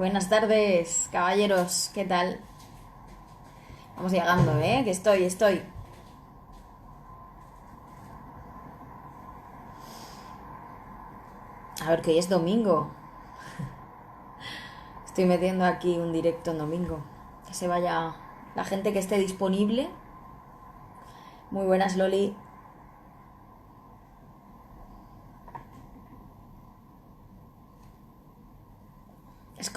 Buenas tardes, caballeros, ¿qué tal? Vamos llegando, ¿eh? Que estoy. A ver, que hoy es domingo. Estoy metiendo aquí un directo en domingo. Que se vaya la gente que esté disponible. Muy buenas, Loli. Es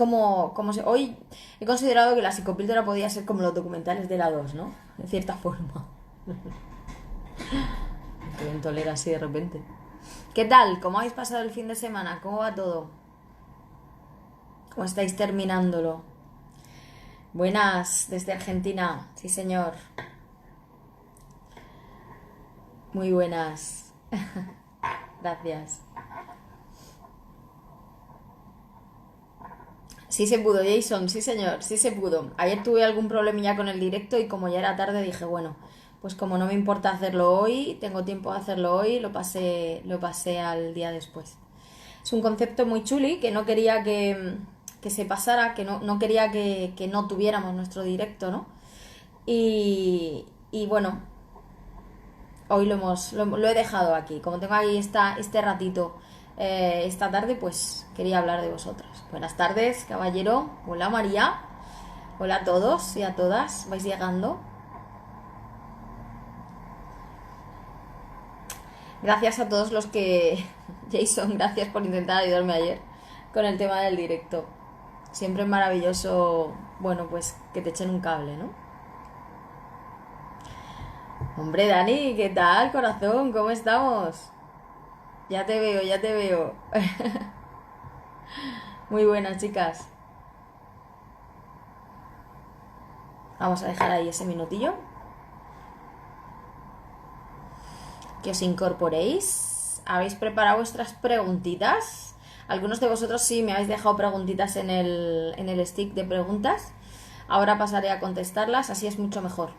hoy he considerado que la psicopíldora podía ser como los documentales de la 2, ¿no? De cierta forma. Que me tolera así de repente. ¿Qué tal? ¿Cómo habéis pasado el fin de semana? ¿Cómo va todo? ¿Cómo estáis terminándolo? Buenas desde Argentina, sí señor. Muy buenas. Gracias. Sí se pudo, Jason, sí señor, sí se pudo. Ayer tuve algún problemilla con el directo y como ya era tarde dije, bueno, pues como no me importa hacerlo hoy, tengo tiempo de hacerlo hoy, lo pasé al día después. Es un concepto muy chuli que no quería que se pasara, que no quería que no tuviéramos nuestro directo, ¿no? Y bueno, hoy lo he dejado aquí. Como tengo ahí este ratito esta tarde, pues quería hablar de vosotras. Buenas tardes, caballero. Hola, María. Hola a todos y a todas. ¿Vais llegando? Gracias a todos los que... Jason, gracias por intentar ayudarme ayer con el tema del directo. Siempre es maravilloso, bueno, pues que te echen un cable, ¿no? Hombre, Dani, ¿qué tal, corazón? ¿Cómo estamos? Ya te veo, ya te veo. Muy buenas, chicas. Vamos a dejar ahí ese minutillo. Que os incorporéis. ¿Habéis preparado vuestras preguntitas? Algunos de vosotros sí me habéis dejado preguntitas en el stick de preguntas. Ahora pasaré a contestarlas, así es mucho mejor.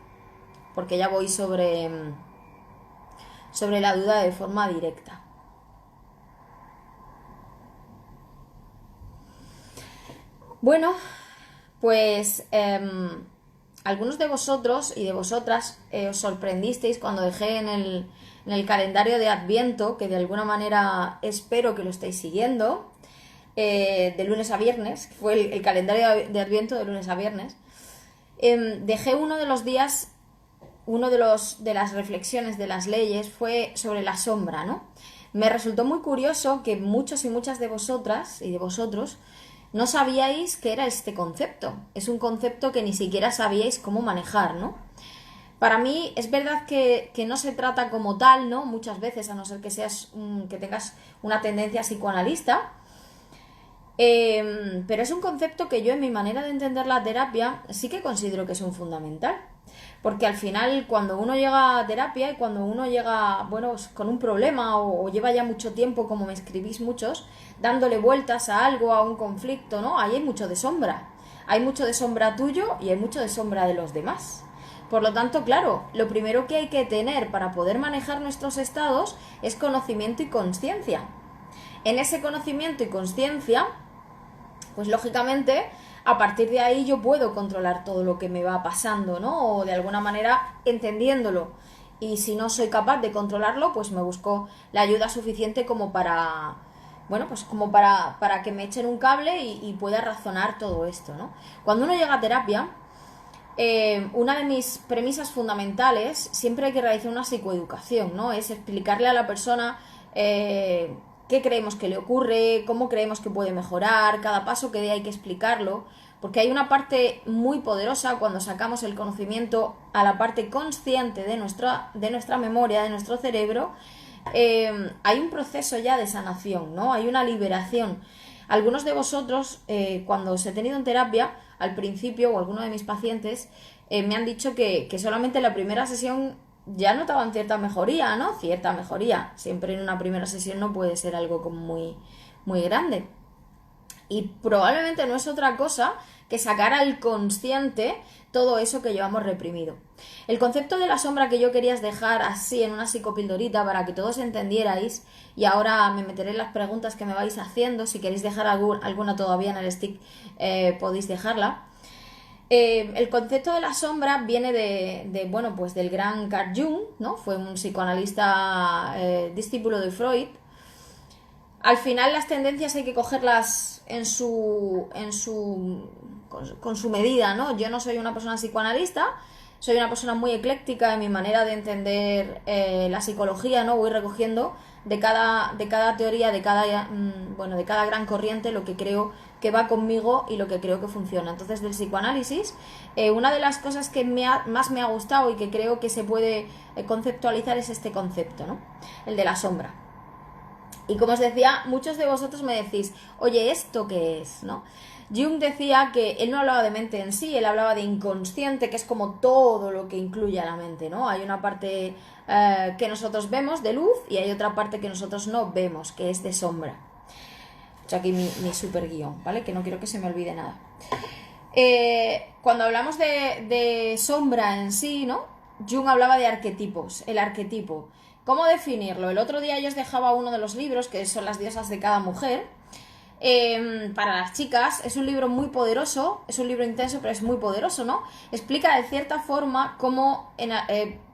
Porque ya voy sobre la duda de forma directa. Bueno, pues algunos de vosotros y de vosotras os sorprendisteis cuando dejé en el calendario de Adviento, que de alguna manera espero que lo estéis siguiendo, de lunes a viernes, que fue el calendario de Adviento de lunes a viernes. Dejé uno de los días, de las reflexiones de las leyes fue sobre la sombra, ¿no? Me resultó muy curioso que muchos y muchas de vosotras y de vosotros no sabíais qué era este concepto. Es un concepto que ni siquiera sabíais cómo manejar, ¿no? Para mí es verdad que no se trata como tal, ¿no? Muchas veces, a no ser que que tengas una tendencia psicoanalista, pero es un concepto que yo en mi manera de entender la terapia sí que considero que es un fundamental. Porque al final cuando uno llega a terapia y cuando uno llega, bueno, pues con un problema o lleva ya mucho tiempo, como me escribís muchos, dándole vueltas a algo, a un conflicto, ¿no? Ahí hay mucho de sombra. Hay mucho de sombra tuyo y hay mucho de sombra de los demás. Por lo tanto, claro, lo primero que hay que tener para poder manejar nuestros estados es conocimiento y conciencia. En ese conocimiento y conciencia, pues lógicamente a partir de ahí yo puedo controlar todo lo que me va pasando, ¿no? O de alguna manera entendiéndolo. Y si no soy capaz de controlarlo, pues me busco la ayuda suficiente como para, bueno, pues como para que me echen un cable y pueda razonar todo esto, ¿no? Cuando uno llega a terapia, una de mis premisas fundamentales, siempre hay que realizar una psicoeducación, ¿no? Es explicarle a la persona qué creemos que le ocurre, cómo creemos que puede mejorar, cada paso que dé hay que explicarlo, porque hay una parte muy poderosa cuando sacamos el conocimiento a la parte consciente de nuestra memoria, de nuestro cerebro. Hay un proceso ya de sanación, ¿no? Hay una liberación. Algunos de vosotros, cuando os he tenido en terapia, al principio, o alguno de mis pacientes, me han dicho que solamente en la primera sesión ya notaban cierta mejoría, ¿no? Cierta mejoría. Siempre en una primera sesión no puede ser algo como muy, muy grande. Y probablemente no es otra cosa que sacar al consciente todo eso que llevamos reprimido. El concepto de la sombra que yo quería dejar así en una psicopildorita para que todos entendierais, y ahora me meteré en las preguntas que me vais haciendo, si queréis dejar alguna todavía en el stick podéis dejarla. El concepto de la sombra viene bueno, pues del gran Carl Jung, ¿no? Fue un psicoanalista discípulo de Freud. Al final las tendencias hay que cogerlas con su medida, ¿no? Yo no soy una persona psicoanalista, soy una persona muy ecléctica en mi manera de entender la psicología, ¿no? Voy recogiendo de cada teoría, de cada gran corriente lo que creo que va conmigo y lo que creo que funciona. Entonces, del psicoanálisis, una de las cosas que más me ha gustado y que creo que se puede conceptualizar es este concepto, ¿no? El de la sombra. Y como os decía, muchos de vosotros me decís, oye, ¿esto qué es?, ¿no? Jung decía que él no hablaba de mente en sí, él hablaba de inconsciente, que es como todo lo que incluye a la mente, ¿no? Hay una parte que nosotros vemos de luz y hay otra parte que nosotros no vemos, que es de sombra. He hecho aquí mi super guión, ¿vale? Que no quiero que se me olvide nada. Cuando hablamos de sombra en sí, ¿no? Jung hablaba de arquetipos, el arquetipo. ¿Cómo definirlo? El otro día yo os dejaba uno de los libros, que son las diosas de cada mujer, para las chicas. Es un libro muy poderoso, es un libro intenso, pero es muy poderoso, ¿no? Explica de cierta forma cómo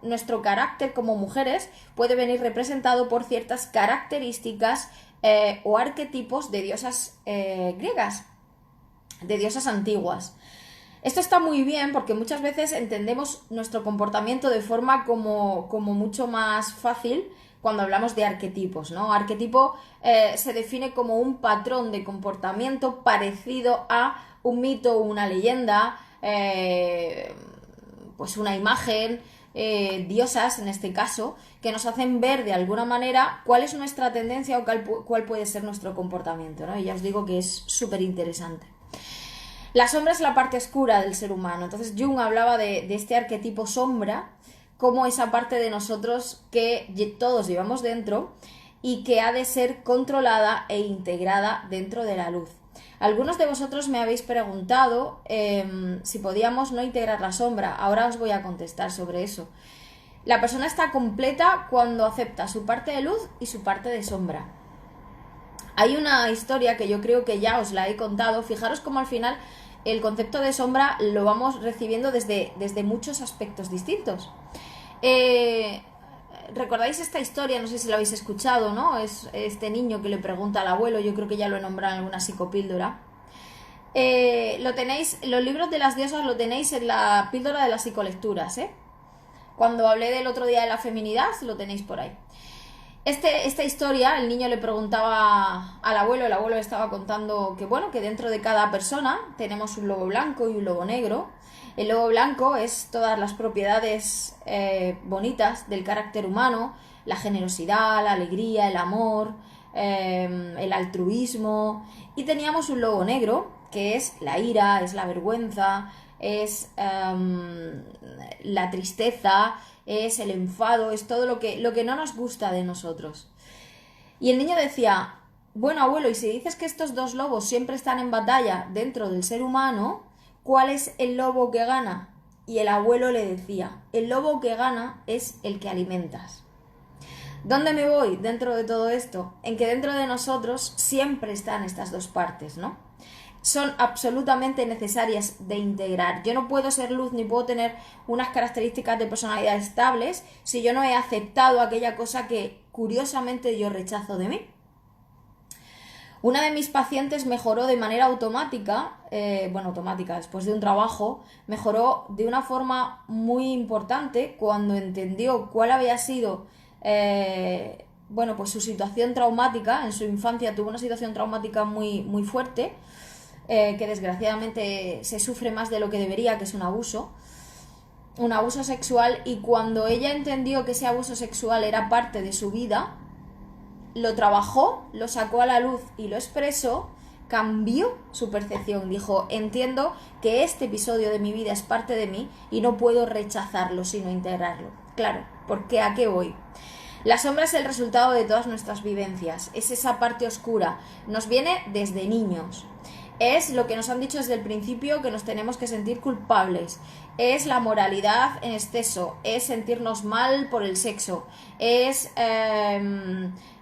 nuestro carácter como mujeres puede venir representado por ciertas características o arquetipos de diosas griegas, de diosas antiguas. Esto está muy bien porque muchas veces entendemos nuestro comportamiento de forma como mucho más fácil cuando hablamos de arquetipos, ¿no? Arquetipo se define como un patrón de comportamiento parecido a un mito o una leyenda, pues una imagen, diosas en este caso, que nos hacen ver de alguna manera cuál es nuestra tendencia o cuál puede ser nuestro comportamiento, ¿no? Y ya os digo que es súper interesante. La sombra es la parte oscura del ser humano. Entonces Jung hablaba de este arquetipo sombra como esa parte de nosotros que todos llevamos dentro y que ha de ser controlada e integrada dentro de la luz. Algunos de vosotros me habéis preguntado si podíamos no integrar la sombra. Ahora os voy a contestar sobre eso. La persona está completa cuando acepta su parte de luz y su parte de sombra. Hay una historia que yo creo que ya os la he contado. Fijaros cómo al final el concepto de sombra lo vamos recibiendo desde muchos aspectos distintos. ¿Recordáis esta historia? No sé si la habéis escuchado, ¿no? Es este niño que le pregunta al abuelo, yo creo que ya lo he nombrado en alguna psicopíldora. Lo tenéis, los libros de las diosas lo tenéis en la píldora de las psicolecturas, ¿eh? Cuando hablé del otro día de la feminidad, lo tenéis por ahí. Esta historia, el niño le preguntaba al abuelo, el abuelo le estaba contando que bueno, que dentro de cada persona tenemos un lobo blanco y un lobo negro. El lobo blanco es todas las propiedades bonitas del carácter humano, la generosidad, la alegría, el amor, el altruismo. Y teníamos un lobo negro, que es la ira, es la vergüenza, es la tristeza, es el enfado, es todo lo que no nos gusta de nosotros. Y el niño decía, bueno, abuelo, y si dices que estos dos lobos siempre están en batalla dentro del ser humano, ¿cuál es el lobo que gana? Y el abuelo le decía, el lobo que gana es el que alimentas. ¿Dónde me voy dentro de todo esto? En que dentro de nosotros siempre están estas dos partes, ¿no? Son absolutamente necesarias de integrar. Yo no puedo ser luz ni puedo tener unas características de personalidad estables si yo no he aceptado aquella cosa que curiosamente yo rechazo de mí. Una de mis pacientes mejoró de manera automática, después de un trabajo, mejoró de una forma muy importante cuando entendió cuál había sido pues su situación traumática. En su infancia tuvo una situación traumática muy, muy fuerte, que desgraciadamente se sufre más de lo que debería, que es un abuso sexual, y cuando ella entendió que ese abuso sexual era parte de su vida, lo trabajó, lo sacó a la luz y lo expresó, cambió su percepción. Dijo, entiendo que este episodio de mi vida es parte de mí y no puedo rechazarlo sino integrarlo. Claro, porque ¿a qué voy? La sombra es el resultado de todas nuestras vivencias, es esa parte oscura, nos viene desde niños. Es lo que nos han dicho desde el principio, que nos tenemos que sentir culpables. Es la moralidad en exceso, es sentirnos mal por el sexo, es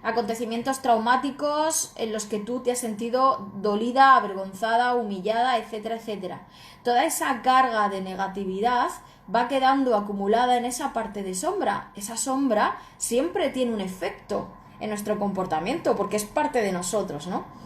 acontecimientos traumáticos en los que tú te has sentido dolida, avergonzada, humillada, etcétera, etcétera. Toda esa carga de negatividad va quedando acumulada en esa parte de sombra. Esa sombra siempre tiene un efecto en nuestro comportamiento porque es parte de nosotros, ¿no?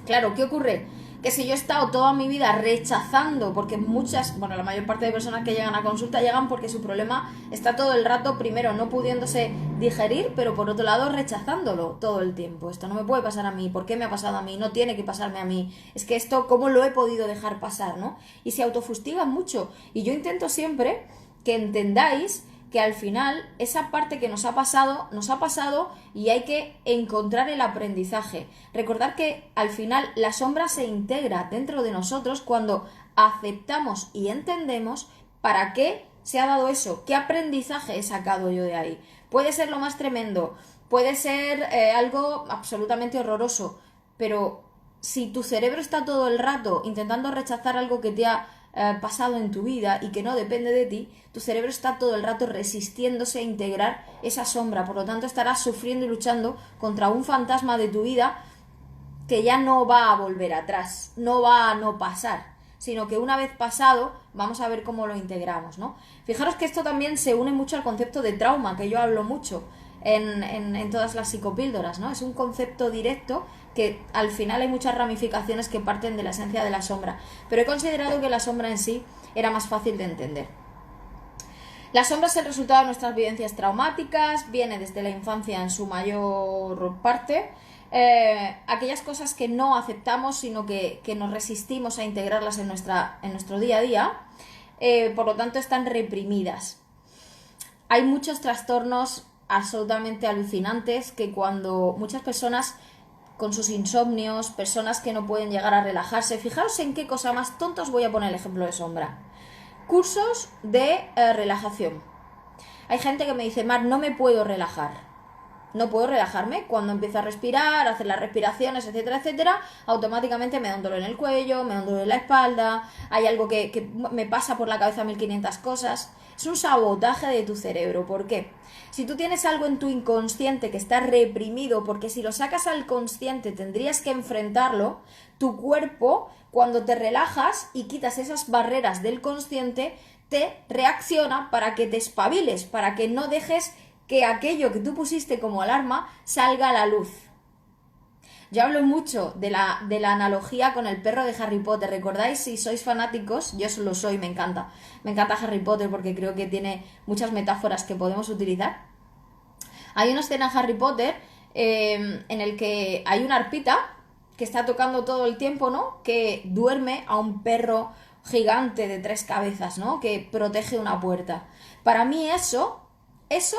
Claro, ¿qué ocurre? Que si yo he estado toda mi vida rechazando, porque la mayor parte de personas que llegan a consulta llegan porque su problema está todo el rato, primero, no pudiéndose digerir, pero por otro lado, rechazándolo todo el tiempo. Esto no me puede pasar a mí, ¿por qué me ha pasado a mí? No tiene que pasarme a mí. Es que esto, ¿cómo lo he podido dejar pasar, no? Y se autofustigan mucho. Y yo intento siempre que entendáis que al final esa parte que nos ha pasado y hay que encontrar el aprendizaje. Recordar que al final la sombra se integra dentro de nosotros cuando aceptamos y entendemos para qué se ha dado eso, qué aprendizaje he sacado yo de ahí. Puede ser lo más tremendo, puede ser algo absolutamente horroroso, pero si tu cerebro está todo el rato intentando rechazar algo que te ha pasado en tu vida y que no depende de ti, tu cerebro está todo el rato resistiéndose a integrar esa sombra, por lo tanto estarás sufriendo y luchando contra un fantasma de tu vida que ya no va a volver atrás, no va a no pasar, sino que una vez pasado vamos a ver cómo lo integramos, ¿no? Fijaros que esto también se une mucho al concepto de trauma, que yo hablo mucho en todas las psicopíldoras, ¿no? Es un concepto directo que al final hay muchas ramificaciones que parten de la esencia de la sombra, pero he considerado que la sombra en sí era más fácil de entender. La sombra es el resultado de nuestras vivencias traumáticas, viene desde la infancia en su mayor parte, aquellas cosas que no aceptamos sino que nos resistimos a integrarlas en nuestro día a día, por lo tanto están reprimidas. Hay muchos trastornos absolutamente alucinantes que cuando muchas personas con sus insomnios, personas que no pueden llegar a relajarse, fijaros en qué cosa más tonta os voy a poner el ejemplo de sombra. Cursos de relajación. Hay gente que me dice, Mar, no me puedo relajar. No puedo relajarme. Cuando empiezo a respirar, a hacer las respiraciones, etcétera, etcétera, automáticamente me da un dolor en el cuello, me da un dolor en la espalda, hay algo que me pasa por la cabeza 1500 cosas. Es un sabotaje de tu cerebro. ¿Por qué? Si tú tienes algo en tu inconsciente que está reprimido, porque si lo sacas al consciente tendrías que enfrentarlo, tu cuerpo, cuando te relajas y quitas esas barreras del consciente, te reacciona para que te espabiles, para que no dejes que aquello que tú pusiste como alarma salga a la luz. Yo hablo mucho de la analogía con el perro de Harry Potter. ¿Recordáis? Si sois fanáticos, yo lo soy, me encanta. Me encanta Harry Potter porque creo que tiene muchas metáforas que podemos utilizar. Hay una escena en Harry Potter en el que hay una arpita que está tocando todo el tiempo, ¿no? Que duerme a un perro gigante de 3 cabezas, ¿no? Que protege una puerta. Para mí eso es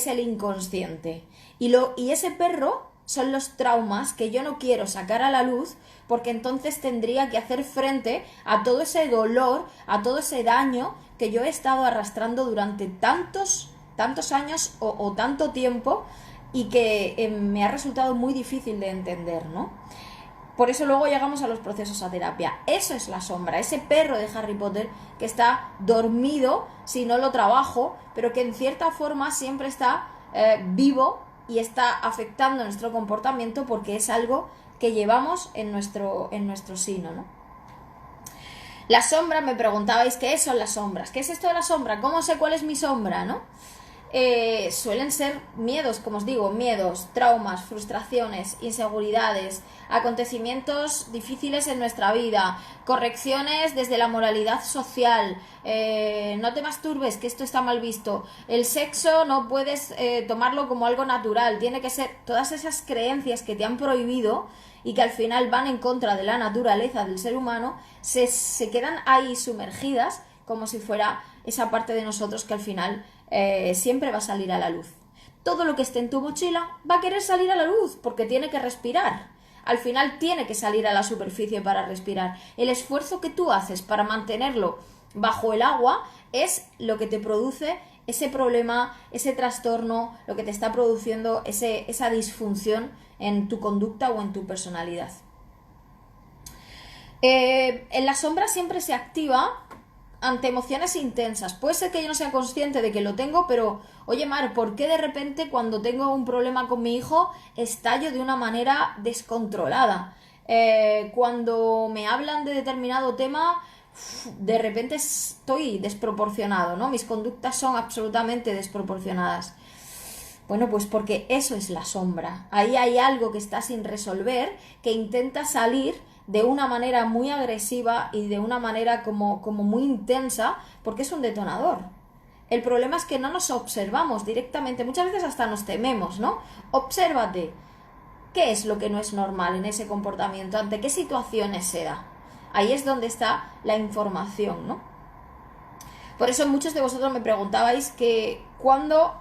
el inconsciente. Y ese perro son los traumas que yo no quiero sacar a la luz, porque entonces tendría que hacer frente a todo ese dolor, a todo ese daño que yo he estado arrastrando durante tantos años o tanto tiempo y que me ha resultado muy difícil de entender, ¿no? Por eso luego llegamos a los procesos a terapia. Eso es la sombra, ese perro de Harry Potter que está dormido si no lo trabajo, pero que en cierta forma siempre está vivo y está afectando nuestro comportamiento porque es algo que llevamos en nuestro sino, ¿no? La sombra, me preguntabais qué son las sombras. ¿Qué es esto de la sombra? ¿Cómo sé cuál es mi sombra, no? Suelen ser miedos, como os digo, miedos, traumas, frustraciones, inseguridades, acontecimientos difíciles en nuestra vida, correcciones desde la moralidad social, no te masturbes, que esto está mal visto, el sexo no puedes tomarlo como algo natural, tiene que ser todas esas creencias que te han prohibido y que al final van en contra de la naturaleza del ser humano, se quedan ahí sumergidas como si fuera esa parte de nosotros que al final siempre va a salir a la luz. Todo lo que esté en tu mochila va a querer salir a la luz porque tiene que respirar. Al final tiene que salir a la superficie para respirar. El esfuerzo que tú haces para mantenerlo bajo el agua es lo que te produce ese problema, ese trastorno, lo que te está produciendo esa disfunción en tu conducta o en tu personalidad. En la sombra siempre se activa ante emociones intensas. Puede ser que yo no sea consciente de que lo tengo, pero oye Mar, ¿por qué de repente cuando tengo un problema con mi hijo estallo de una manera descontrolada? Cuando me hablan de determinado tema, de repente estoy desproporcionado, ¿no? Mis conductas son absolutamente desproporcionadas. Bueno, pues porque eso es la sombra. Ahí hay algo que está sin resolver, que intenta salir de una manera muy agresiva y de una manera como muy intensa, porque es un detonador. El problema es que no nos observamos directamente, muchas veces hasta nos tememos, ¿no? Obsérvate, ¿qué es lo que no es normal en ese comportamiento? ¿Ante qué situaciones se da? Ahí es donde está la información, ¿no? Por eso muchos de vosotros me preguntabais que cuándo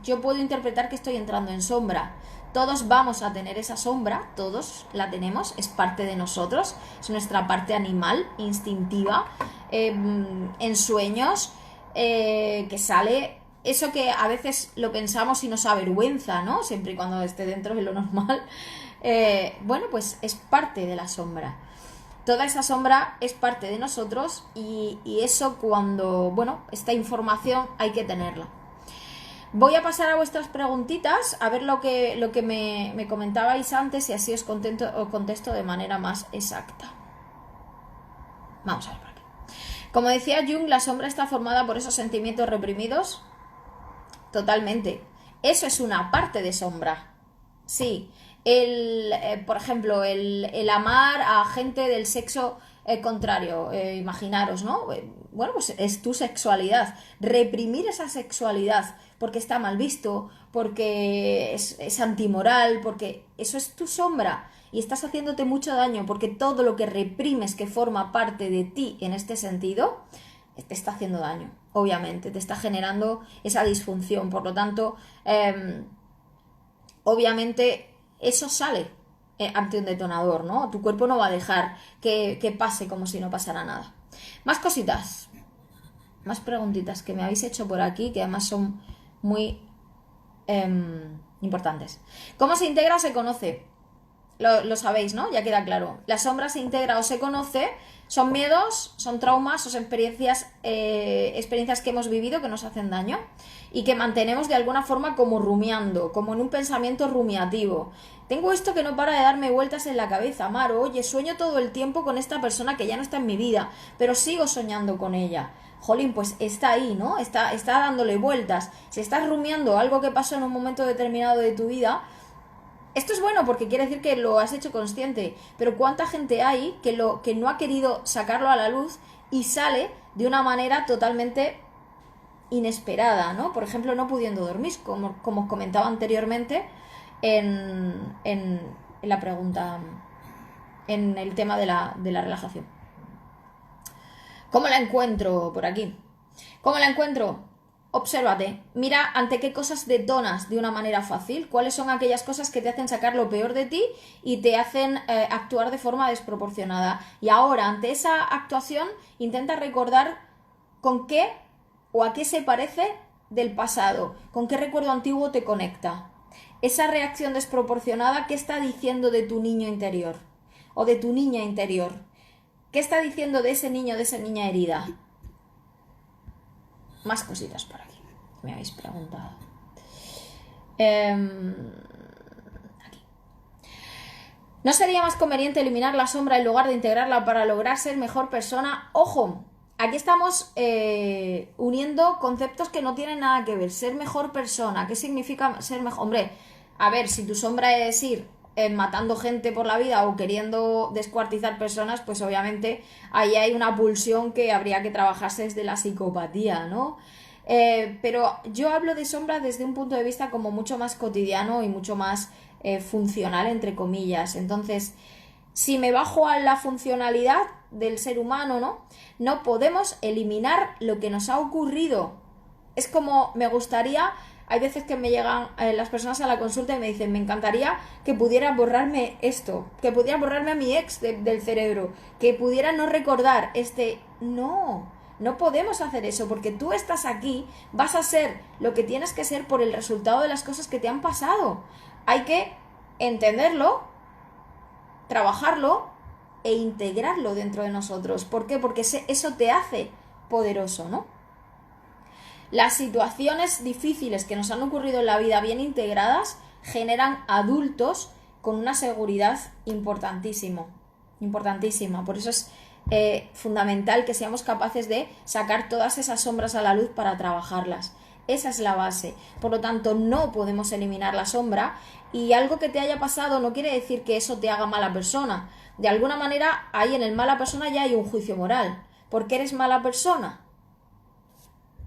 yo puedo interpretar que estoy entrando en sombra. Todos vamos a tener esa sombra, todos la tenemos, es parte de nosotros, es nuestra parte animal, instintiva, en sueños, que sale eso que a veces lo pensamos y nos avergüenza, ¿no? Siempre y cuando esté dentro de lo normal. Bueno, pues es parte de la sombra. Toda esa sombra es parte de nosotros y eso cuando, bueno, esta información hay que tenerla. Voy a pasar a vuestras preguntitas, a ver lo que me comentabais antes y así os contesto de manera más exacta. Vamos a ver por aquí. Como decía Jung, la sombra está formada por esos sentimientos reprimidos. Totalmente. Eso es una parte de sombra. Sí. Por ejemplo, el amar a gente del sexo contrario. Imaginaros, ¿no? Bueno, pues es tu sexualidad. Reprimir esa sexualidad porque está mal visto, porque es antimoral, porque eso es tu sombra y estás haciéndote mucho daño porque todo lo que reprimes que forma parte de ti en este sentido te está haciendo daño, obviamente, te está generando esa disfunción. Por lo tanto, obviamente eso sale ante un detonador, ¿no? Tu cuerpo no va a dejar que pase como si no pasara nada. Más cositas, más preguntitas que me habéis hecho por aquí, que además son muy importantes. ¿Cómo se integra o se conoce? Lo sabéis, ¿no? Ya queda claro. La sombra se integra o se conoce, son miedos, son traumas, son experiencias que hemos vivido que nos hacen daño y que mantenemos de alguna forma como rumiando, como en un pensamiento rumiativo. Tengo esto que no para de darme vueltas en la cabeza, Maro, oye, sueño todo el tiempo con esta persona que ya no está en mi vida, pero sigo soñando con ella. Jolín, pues está ahí, ¿no? Está dándole vueltas. Si estás rumiando algo que pasó en un momento determinado de tu vida, esto es bueno porque quiere decir que lo has hecho consciente, pero ¿cuánta gente hay que no ha querido sacarlo a la luz y sale de una manera totalmente inesperada, ¿no? Por ejemplo, no pudiendo dormir, como os comentaba anteriormente en la pregunta, en el tema de la relajación. ¿Cómo la encuentro por aquí? ¿Cómo la encuentro? Obsérvate, mira ante qué cosas detonas de una manera fácil, cuáles son aquellas cosas que te hacen sacar lo peor de ti y te hacen actuar de forma desproporcionada. Y ahora, ante esa actuación, intenta recordar con qué o a qué se parece del pasado, con qué recuerdo antiguo te conecta. Esa reacción desproporcionada, ¿qué está diciendo de tu niño interior o de tu niña interior? ¿Qué está diciendo de ese niño o de esa niña herida? Más cositas por aquí. Me habéis preguntado. Aquí. ¿No sería más conveniente eliminar la sombra en lugar de integrarla para lograr ser mejor persona? ¡Ojo! Aquí estamos uniendo conceptos que no tienen nada que ver. Ser mejor persona. ¿Qué significa ser mejor? Hombre, a ver, si tu sombra es ir matando gente por la vida o queriendo descuartizar personas, pues obviamente ahí hay una pulsión que habría que trabajarse desde la psicopatía, ¿no? Pero yo hablo de sombra desde un punto de vista como mucho más cotidiano y mucho más funcional, entre comillas. Entonces, si me bajo a la funcionalidad del ser humano, ¿no? No podemos eliminar lo que nos ha ocurrido. Es como me gustaría... Hay veces que me llegan las personas a la consulta y me dicen, me encantaría que pudiera borrarme esto, que pudiera borrarme a mi ex del cerebro, que pudiera no recordar No, No podemos hacer eso porque tú estás aquí, vas a ser lo que tienes que ser por el resultado de las cosas que te han pasado. Hay que entenderlo, trabajarlo e integrarlo dentro de nosotros. ¿Por qué? Porque eso te hace poderoso, ¿no? Las situaciones difíciles que nos han ocurrido en la vida bien integradas generan adultos con una seguridad importantísima. Por eso es fundamental que seamos capaces de sacar todas esas sombras a la luz para trabajarlas. Esa es la base. Por lo tanto, no podemos eliminar la sombra, y algo que te haya pasado no quiere decir que eso te haga mala persona. De alguna manera, ahí en el mala persona ya hay un juicio moral. ¿Por qué eres mala persona?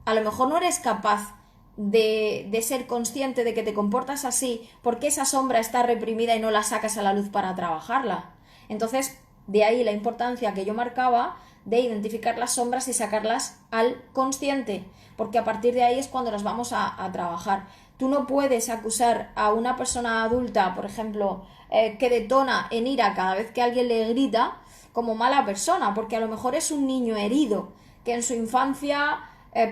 A lo mejor no eres capaz de ser consciente de que te comportas así porque esa sombra está reprimida y no la sacas a la luz para trabajarla. Entonces, de ahí la importancia que yo marcaba de identificar las sombras y sacarlas al consciente, porque a partir de ahí es cuando las vamos a trabajar. Tú no puedes acusar a una persona adulta, por ejemplo, que detona en ira cada vez que alguien le grita, como mala persona, porque a lo mejor es un niño herido, que en su infancia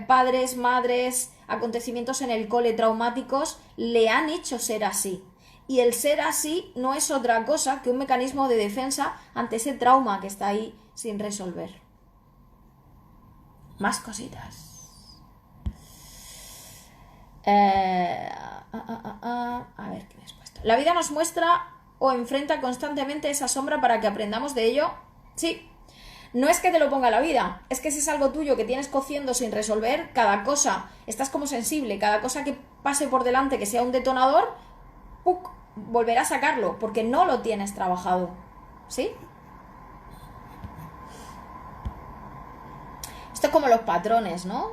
padres, madres, acontecimientos en el cole traumáticos le han hecho ser así. Y el ser así no es otra cosa que un mecanismo de defensa ante ese trauma que está ahí sin resolver. Más cositas. A ver, ¿qué me has puesto? La vida nos muestra o enfrenta constantemente esa sombra para que aprendamos de ello. Sí. No es que te lo ponga la vida, es que si es algo tuyo que tienes cociendo sin resolver, cada cosa, estás como sensible, cada cosa que pase por delante que sea un detonador, ¡puc!, volverá a sacarlo, porque no lo tienes trabajado. ¿Sí? Esto es como los patrones, ¿no?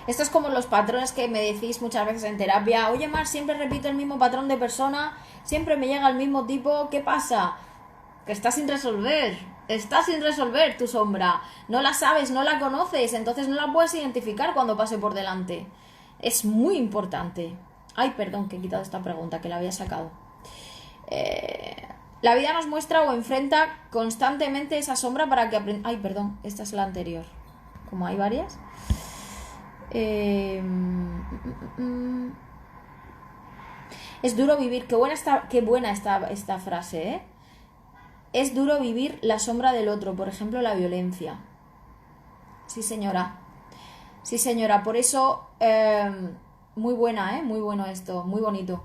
Esto es como los patrones que me decís muchas veces en terapia. Oye, Mar, siempre repito el mismo patrón de persona, siempre me llega el mismo tipo, ¿qué pasa? Que está sin resolver tu sombra, no la sabes, no la conoces, entonces no la puedes identificar cuando pase por delante. Es muy importante. Ay, perdón, que he quitado esta pregunta, que la había sacado. La vida nos muestra o enfrenta constantemente esa sombra para que Ay, perdón, esta es la anterior. Como hay varias. Es duro vivir. Qué buena esta frase, ¿eh? Es duro vivir la sombra del otro, por ejemplo, la violencia. Sí, señora. Sí, señora. Por eso, muy buena, muy bueno esto, muy bonito.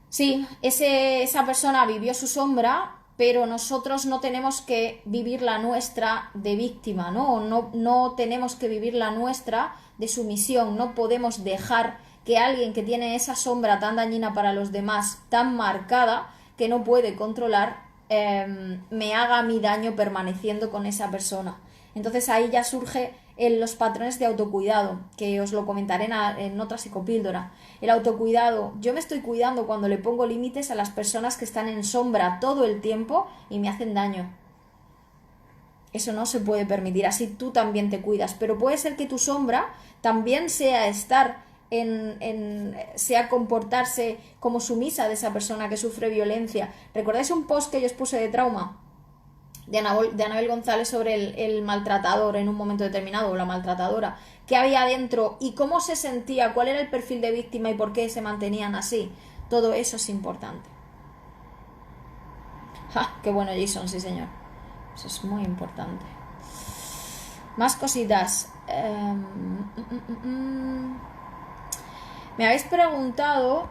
Sí, esa persona vivió su sombra, pero nosotros no tenemos que vivir la nuestra de víctima, ¿no? No tenemos que vivir la nuestra de sumisión. No podemos dejar que alguien que tiene esa sombra tan dañina para los demás, tan marcada, que no puede controlar, me haga mi daño permaneciendo con esa persona. Entonces ahí ya surge los patrones de autocuidado, que os lo comentaré en otra psicopíldora. El autocuidado, yo me estoy cuidando cuando le pongo límites a las personas que están en sombra todo el tiempo y me hacen daño. Eso no se puede permitir, así tú también te cuidas, pero puede ser que tu sombra también sea sea comportarse como sumisa de esa persona que sufre violencia. ¿Recordáis un post que yo os puse de trauma? De Anabel González sobre el maltratador en un momento determinado, o la maltratadora, qué había dentro y cómo se sentía, cuál era el perfil de víctima y por qué se mantenían así. Todo eso es importante. ¡Ja! ¡Qué bueno, Jason! Sí, señor. Eso es muy importante. Más cositas. Me habéis preguntado,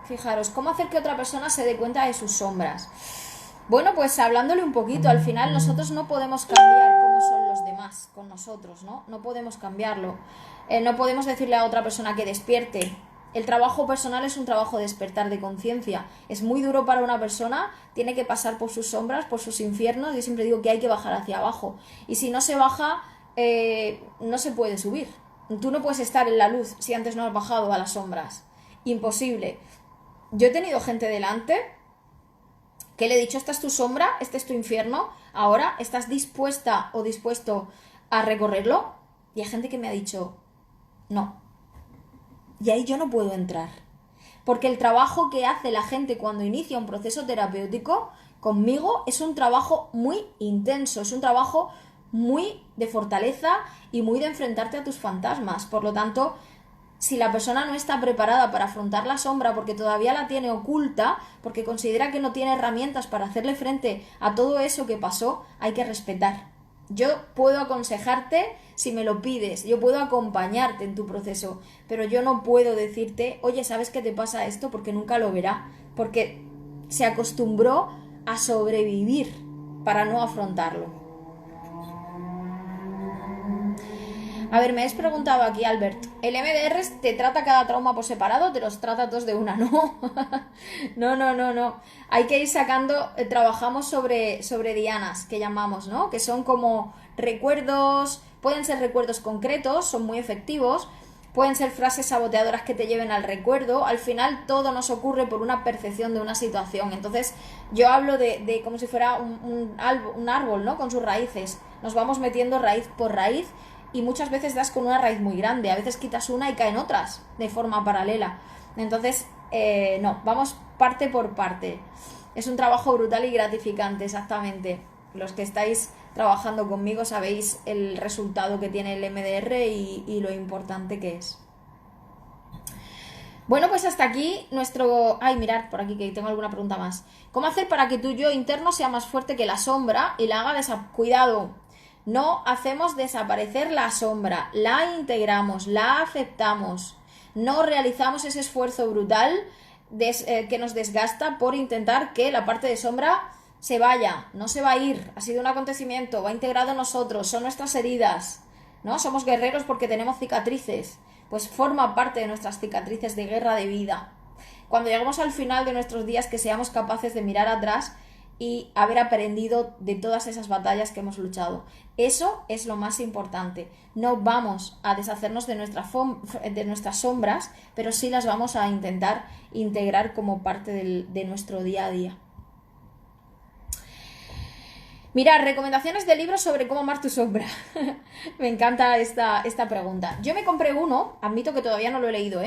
fijaros, ¿cómo hacer que otra persona se dé cuenta de sus sombras? Bueno, pues hablándole un poquito, al final nosotros no podemos cambiar cómo son los demás con nosotros, ¿no? No podemos cambiarlo. No podemos decirle a otra persona que despierte. El trabajo personal es un trabajo de despertar de conciencia. Es muy duro para una persona, tiene que pasar por sus sombras, por sus infiernos. Yo siempre digo que hay que bajar hacia abajo. Y si no se baja, no se puede subir. Tú no puedes estar en la luz si antes no has bajado a las sombras. Imposible. Yo he tenido gente delante que le he dicho, esta es tu sombra, este es tu infierno, ahora estás dispuesta o dispuesto a recorrerlo. Y hay gente que me ha dicho, no. Y ahí yo no puedo entrar. Porque el trabajo que hace la gente cuando inicia un proceso terapéutico conmigo es un trabajo muy intenso, es un trabajo muy de fortaleza y muy de enfrentarte a tus fantasmas. Por lo tanto, si la persona no está preparada para afrontar la sombra porque todavía la tiene oculta, porque considera que no tiene herramientas para hacerle frente a todo eso que pasó, hay que respetar. Yo puedo aconsejarte si me lo pides, yo puedo acompañarte en tu proceso, pero yo no puedo decirte, oye, ¿sabes qué te pasa esto? Porque nunca lo verá, porque se acostumbró a sobrevivir para no afrontarlo. A ver, me has preguntado aquí, Albert, ¿el MDR te trata cada trauma por separado o te los trata todos de una? No, no. Hay que ir sacando, trabajamos sobre dianas, que llamamos, ¿no? Que son como recuerdos, pueden ser recuerdos concretos, son muy efectivos, pueden ser frases saboteadoras que te lleven al recuerdo. Al final todo nos ocurre por una percepción de una situación. Entonces yo hablo de como si fuera un árbol, ¿no? Con sus raíces. Nos vamos metiendo raíz por raíz y muchas veces das con una raíz muy grande, a veces quitas una y caen otras de forma paralela. Entonces, no, vamos parte por parte. Es un trabajo brutal y gratificante, exactamente. Los que estáis trabajando conmigo sabéis el resultado que tiene el MDR y lo importante que es. Bueno, pues hasta aquí nuestro... Ay, mirad, por aquí que tengo alguna pregunta más. ¿Cómo hacer para que tu yo interno sea más fuerte que la sombra y la haga Cuidado, no hacemos desaparecer la sombra, la integramos, la aceptamos, no realizamos ese esfuerzo brutal que nos desgasta por intentar que la parte de sombra se vaya, no se va a ir, ha sido un acontecimiento, va integrado en nosotros, son nuestras heridas, ¿no? Somos guerreros porque tenemos cicatrices, pues forma parte de nuestras cicatrices de guerra de vida. Cuando lleguemos al final de nuestros días, que seamos capaces de mirar atrás y haber aprendido de todas esas batallas que hemos luchado. Eso es lo más importante. No vamos a deshacernos de nuestras sombras, pero sí las vamos a intentar integrar como parte de nuestro día a día. Mirad, recomendaciones de libros sobre cómo amar tu sombra. Me encanta esta pregunta. Yo me compré uno, admito que todavía no lo he leído,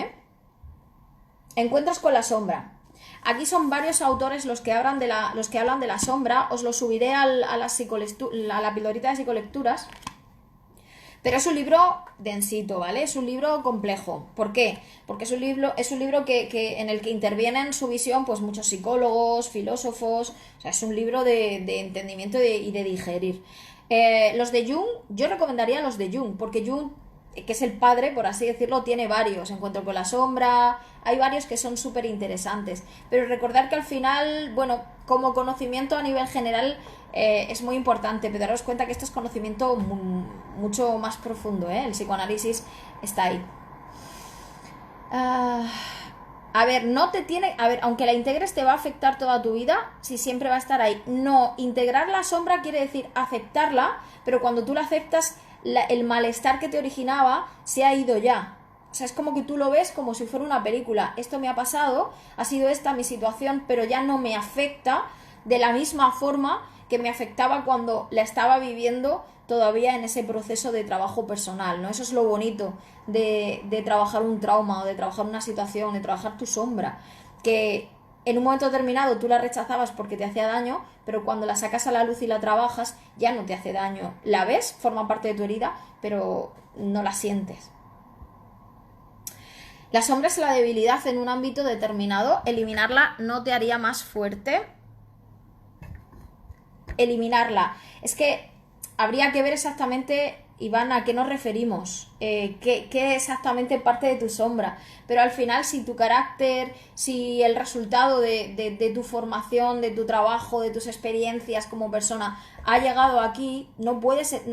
Encuentros con la sombra. Aquí son varios autores los que hablan de la sombra. Os lo subiré a la pildorita de psicolecturas. Pero es un libro densito, ¿vale? Es un libro complejo. ¿Por qué? Porque es un libro en el que intervienen su visión pues muchos psicólogos, filósofos. O sea, es un libro de entendimiento y de digerir. Los de Jung, yo recomendaría los de Jung, porque Jung, que es el padre, por así decirlo, tiene varios. Encuentro con la sombra, hay varios que son súper interesantes. Pero recordar que al final, bueno, como conocimiento a nivel general es muy importante, pero daros cuenta que esto es conocimiento mucho más profundo, El psicoanálisis está ahí. A ver, aunque la integres te va a afectar toda tu vida, si siempre va a estar ahí. No, integrar la sombra quiere decir aceptarla, pero cuando tú la aceptas, el malestar que te originaba se ha ido ya. O sea, es como que tú lo ves como si fuera una película. Esto me ha pasado, ha sido esta mi situación, pero ya no me afecta de la misma forma que me afectaba cuando la estaba viviendo todavía en ese proceso de trabajo personal, ¿no? Eso es lo bonito de trabajar un trauma o de trabajar una situación, de trabajar tu sombra, que en un momento determinado tú la rechazabas porque te hacía daño, pero cuando la sacas a la luz y la trabajas ya no te hace daño. La ves, forma parte de tu herida, pero no la sientes. La sombra es la debilidad en un ámbito determinado. Eliminarla no te haría más fuerte. Eliminarla. Es que habría que ver exactamente, Iván, a qué nos referimos, qué exactamente parte de tu sombra. Pero al final, si tu carácter, si el resultado de tu formación, de tu trabajo, de tus experiencias como persona ha llegado aquí, no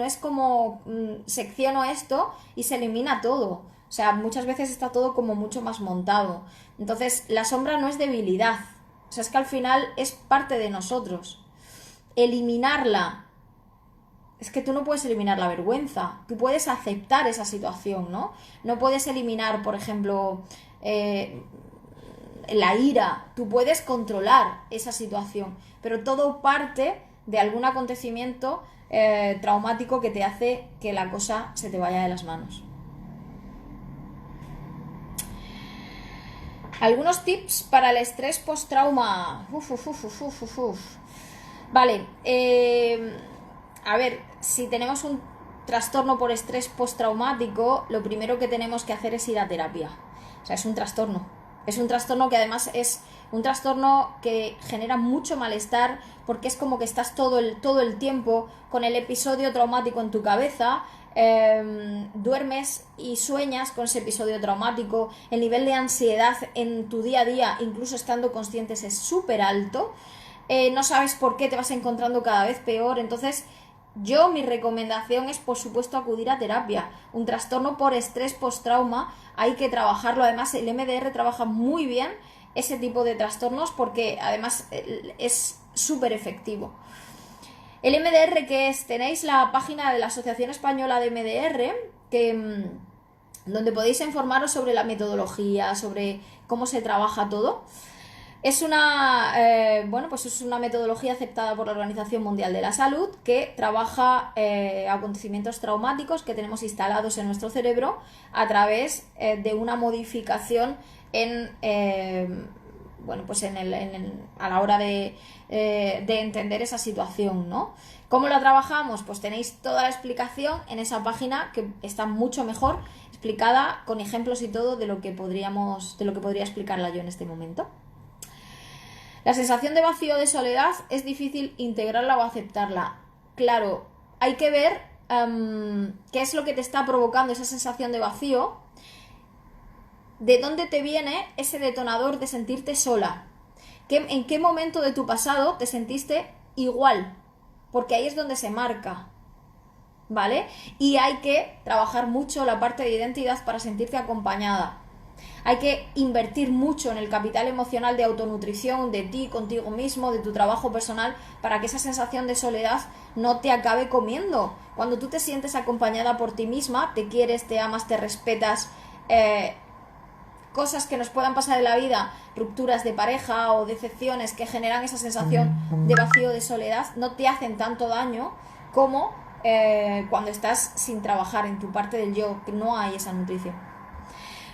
es como secciono esto y se elimina todo. O sea, muchas veces está todo como mucho más montado. Entonces, la sombra no es debilidad. O sea, es que al final es parte de nosotros. Eliminarla. Es que tú no puedes eliminar la vergüenza. Tú puedes aceptar esa situación, ¿no? No puedes eliminar, por ejemplo, la ira. Tú puedes controlar esa situación. Pero todo parte de algún acontecimiento traumático que te hace que la cosa se te vaya de las manos. Algunos tips para el estrés post-trauma. Vale. a ver, si tenemos un trastorno por estrés postraumático, lo primero que tenemos que hacer es ir a terapia. O sea, es un trastorno. Es un trastorno que además es un trastorno que genera mucho malestar porque es como que estás todo el tiempo con el episodio traumático en tu cabeza, duermes y sueñas con ese episodio traumático, el nivel de ansiedad en tu día a día, incluso estando conscientes, es súper alto, no sabes por qué te vas encontrando cada vez peor, entonces mi recomendación es, por supuesto, acudir a terapia. Un trastorno por estrés post-trauma hay que trabajarlo. Además, el MDR trabaja muy bien ese tipo de trastornos porque además es súper efectivo. El MDR, ¿qué es? Tenéis la página de la Asociación Española de MDR, donde podéis informaros sobre la metodología, sobre cómo se trabaja todo. Es es una metodología aceptada por la Organización Mundial de la Salud que trabaja acontecimientos traumáticos que tenemos instalados en nuestro cerebro a través de una modificación a la hora de entender esa situación, ¿no? ¿Cómo la trabajamos? Pues tenéis toda la explicación en esa página que está mucho mejor explicada con ejemplos y todo de lo que podría explicarla yo en este momento. La sensación de vacío, de soledad, es difícil integrarla o aceptarla. Claro, hay que ver qué es lo que te está provocando esa sensación de vacío, de dónde te viene ese detonador de sentirte sola, en qué momento de tu pasado te sentiste igual, porque ahí es donde se marca, ¿vale? Y hay que trabajar mucho la parte de identidad para sentirte acompañada. Hay que invertir mucho en el capital emocional de autonutrición de ti, contigo mismo, de tu trabajo personal, para que esa sensación de soledad no te acabe comiendo. Cuando tú te sientes acompañada por ti misma, te quieres, te amas, te respetas, cosas que nos puedan pasar en la vida, rupturas de pareja o decepciones que generan esa sensación de vacío, de soledad, no te hacen tanto daño como cuando estás sin trabajar en tu parte del yo, que no hay esa nutrición.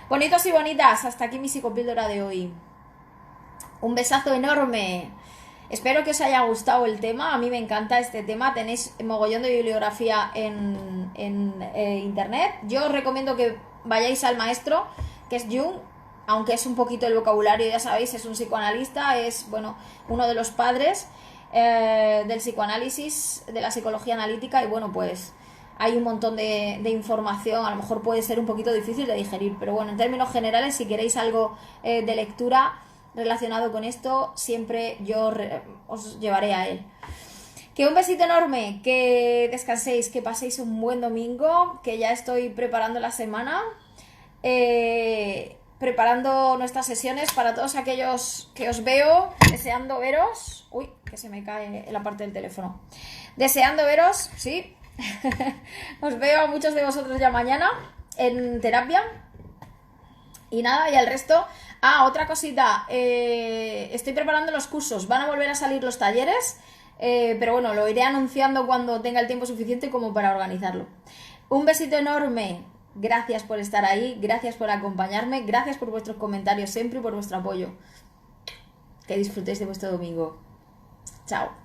Bonitos y bonitas, hasta aquí mi psicopíldora de hoy. Un besazo enorme. Espero que os haya gustado el tema. A mí me encanta este tema. Tenéis mogollón de bibliografía en internet. Yo os recomiendo que vayáis al maestro, que es Jung, aunque es un poquito el vocabulario, ya sabéis, es un psicoanalista, es uno de los padres del psicoanálisis, de la psicología analítica, y pues hay un montón de información, a lo mejor puede ser un poquito difícil de digerir, pero en términos generales, si queréis algo de lectura relacionado con esto, siempre yo os llevaré a él. Que un besito enorme, que descanséis, que paséis un buen domingo, que ya estoy preparando la semana, preparando nuestras sesiones para todos aquellos que os veo, deseando veros. Uy, que se me cae la parte del teléfono. Deseando veros, sí. Os veo a muchos de vosotros ya mañana en terapia. Y nada, y al resto... otra cosita. Estoy preparando los cursos. Van a volver a salir los talleres. Pero lo iré anunciando cuando tenga el tiempo suficiente como para organizarlo. Un besito enorme. Gracias por estar ahí. Gracias por acompañarme. Gracias por vuestros comentarios siempre y por vuestro apoyo. Que disfrutéis de vuestro domingo. Chao.